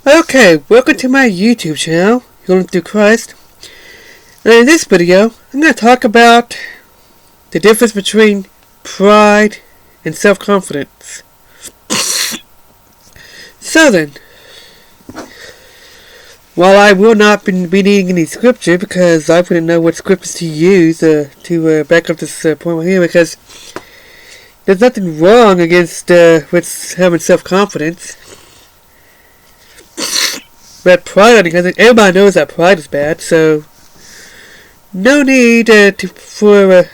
Okay, welcome to my YouTube channel, Healing Through Christ. And in this video, I'm going to talk about the difference between pride and self-confidence. So then, while I will not be needing any scripture because I wouldn't know what scriptures to use to back up this point right here, because there's nothing wrong against with having self-confidence. But pride, because everybody knows that pride is bad, so no need for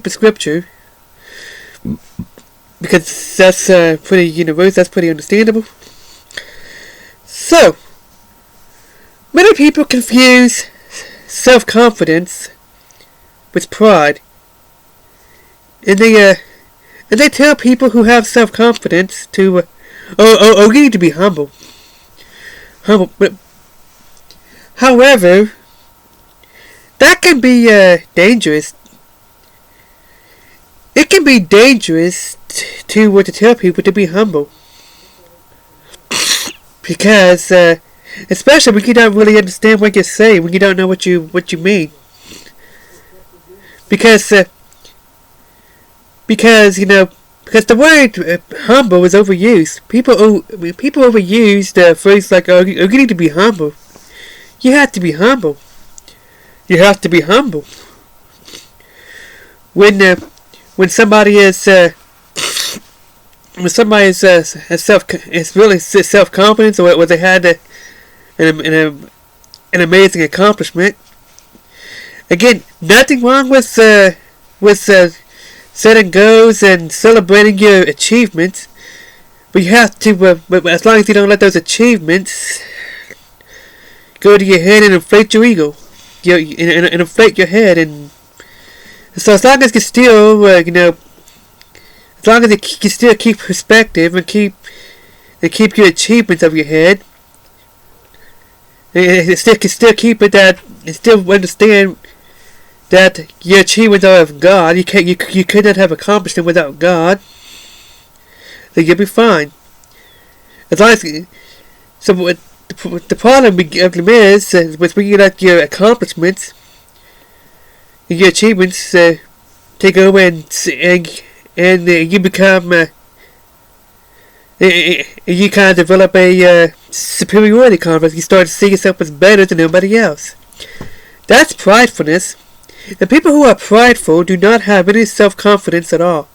scripture, because that's pretty universal. That's pretty understandable. So many people confuse self-confidence with pride, and they tell people who have self-confidence to you need to be humble. But however, that can be dangerous. It can be dangerous to tell people to be humble, because especially when you don't really understand what you say, when you don't know what you mean, because the word humble is overused. People overuse the phrase like, "Oh, you need to be humble." You have to be humble. You have to be humble. When somebody is really self-confidence, or they had an amazing accomplishment. Again, nothing wrong with setting goals and celebrating your achievements, but you have to, as long as you don't let those achievements go to your head and inflate your ego, and inflate your head, and so as long as you still, as long as you can still keep perspective and keep your achievements of your head, and still keep it that, and still understand that your achievements are of God. You could not have accomplished them without God. Then you'll be fine. As long as so, what the problem is with when you let your accomplishments and your achievements take over, and you become you kind of develop a superiority complex. You start to see yourself as better than everybody else. That's pridefulness. The people who are prideful do not have any self-confidence at all.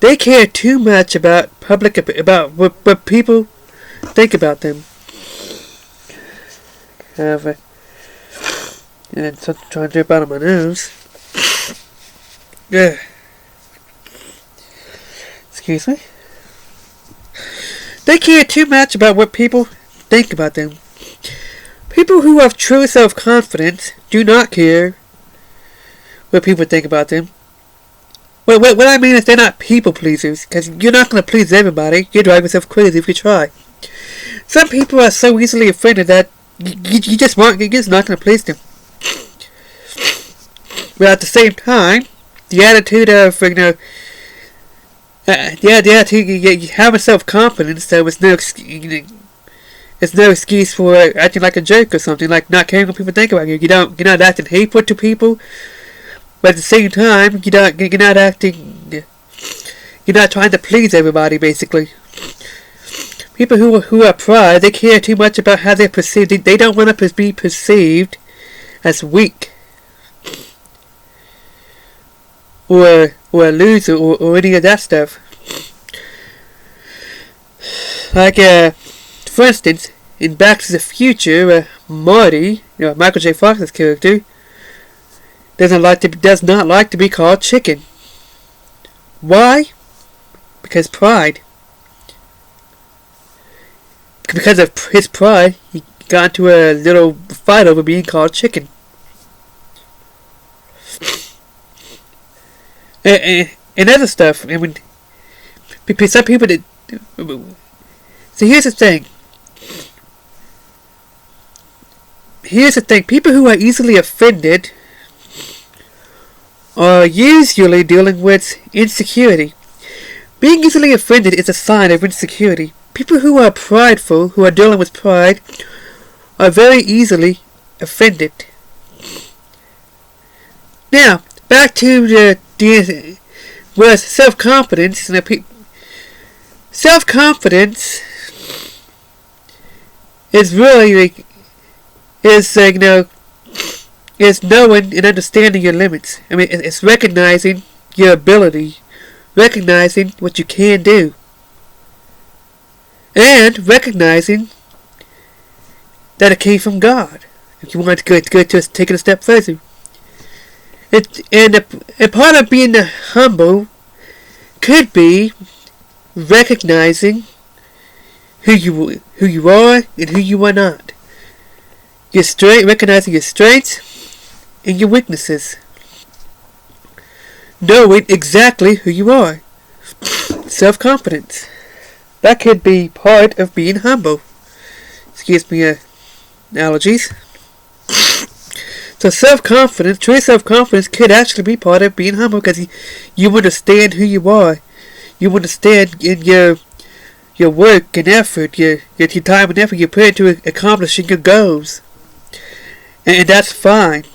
They care too much about what people think about them. And something trying to drip out of my nose. Yeah. Excuse me. They care too much about what people think about them. People who have true self-confidence do not care what people think about them. What I mean is they're not people pleasers, because you're not going to please everybody. You'll drive yourself crazy if you try. Some people are so easily offended that you're just not going to please them. But at the same time, the attitude of you having self-confidence, there was no excuse for acting like a jerk or something, like not caring what people think about you. You're not acting hateful to people. But at the same time, you're not trying to please everybody, basically. People who are pride, they care too much about how they're perceived. They don't want to be perceived as weak, or a loser, or any of that stuff. Like, for instance, in Back to the Future, Marty, Michael J. Fox's character, does not like to be called chicken. Why? Because pride. Because of his pride, he got into a little fight over being called chicken. And other stuff. I mean, some people that. So here's the thing. People who are easily offended are usually dealing with insecurity. Being easily offended is a sign of insecurity. People who are prideful, who are dealing with pride, are very easily offended. Now, back to the whereas self-confidence, self-confidence is really is knowing and understanding your limits. I mean, it's recognizing your ability, recognizing what you can do, and recognizing that it came from God. If you want to go to take it a step further, and part of being humble could be recognizing who you are and who you are not. Recognizing your strengths and your weaknesses. Knowing exactly who you are. Self-confidence. That could be part of being humble. Excuse me, allergies. So self-confidence, true self-confidence could actually be part of being humble because you understand who you are. You understand in your work and effort, your time and effort you put into accomplishing your goals. And that's fine.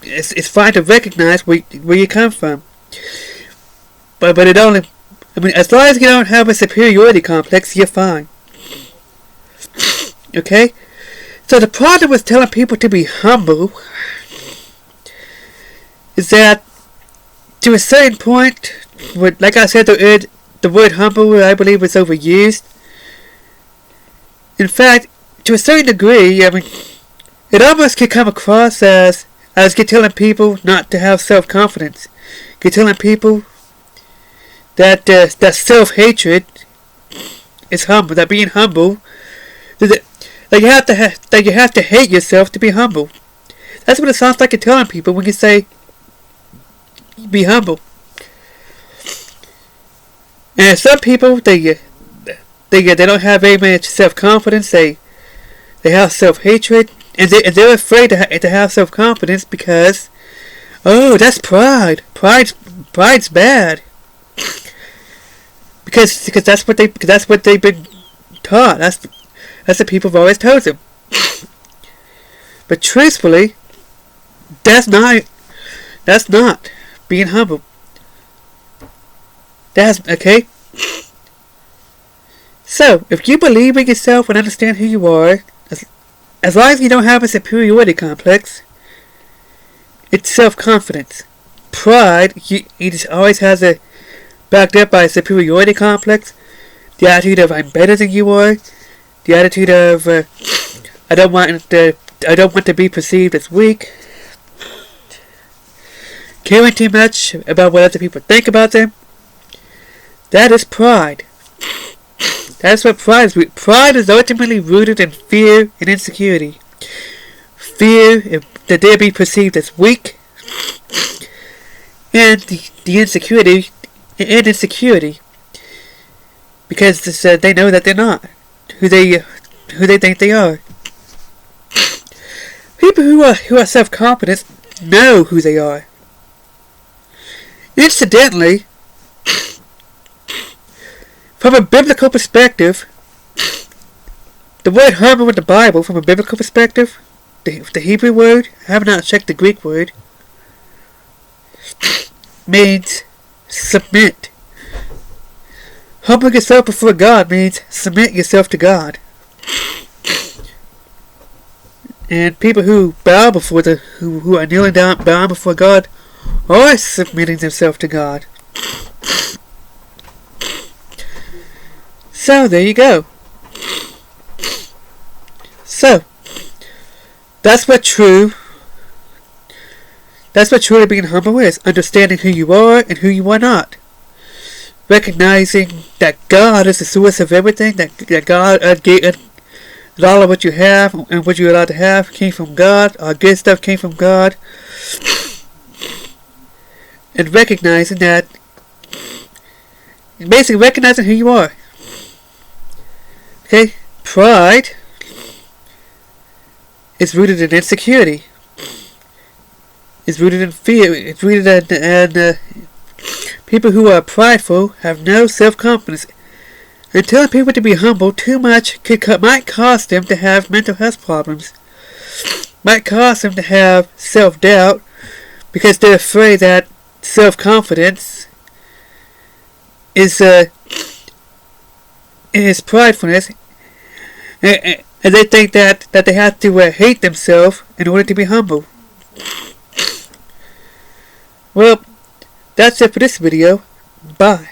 It's fine to recognize where you come from. But it only, as long as you don't have a superiority complex, you're fine. Okay? So the problem with telling people to be humble is that to a certain point, like I said, the word humble, I believe, is overused. In fact, to a certain degree, it almost can come across as you're telling people not to have self-confidence. You're telling people that self-hatred is humble. That being humble, that you have to hate yourself to be humble. That's what it sounds like you're telling people when you say be humble. And some people they don't have very much self-confidence. They have self-hatred, and they're afraid to have self-confidence because, oh, that's pride. Pride's bad. Because that's what they've been taught. That's what people have always told them. But truthfully, that's not being humble. That's okay. So, if you believe in yourself and understand who you are, as long as you don't have a superiority complex, it's self-confidence. Pride, he just always has a backed up by a superiority complex. The attitude of I'm better than you are. The attitude of I don't want to be perceived as weak. Caring too much about what other people think about them. That is pride. That's what pride is. Pride is ultimately rooted in fear and insecurity. Fear that they'll be perceived as weak, and the insecurity because they know that they're not who they think they are. People who are self-confident know who they are. Incidentally, from a biblical perspective, the word humble in the Bible, from a biblical perspective, the Hebrew word, I have not checked the Greek word, means submit. Humble yourself before God means submit yourself to God. And people who bow before who are kneeling down, bowing before God, are submitting themselves to God. So, there you go. So, that's what truly being humble is. Understanding who you are and who you are not. Recognizing that God is the source of everything, that God that all of what you have and what you're allowed to have came from God. All good stuff came from God. And recognizing that, basically recognizing who you are. Okay, pride is rooted in insecurity. It's rooted in fear. It's rooted in people who are prideful have no self-confidence. And telling people to be humble too much might cause them to have mental health problems. Might cause them to have self-doubt because they're afraid that self-confidence is pridefulness, and they think that they have to hate themselves in order to be humble. Well, that's it for this video. Bye.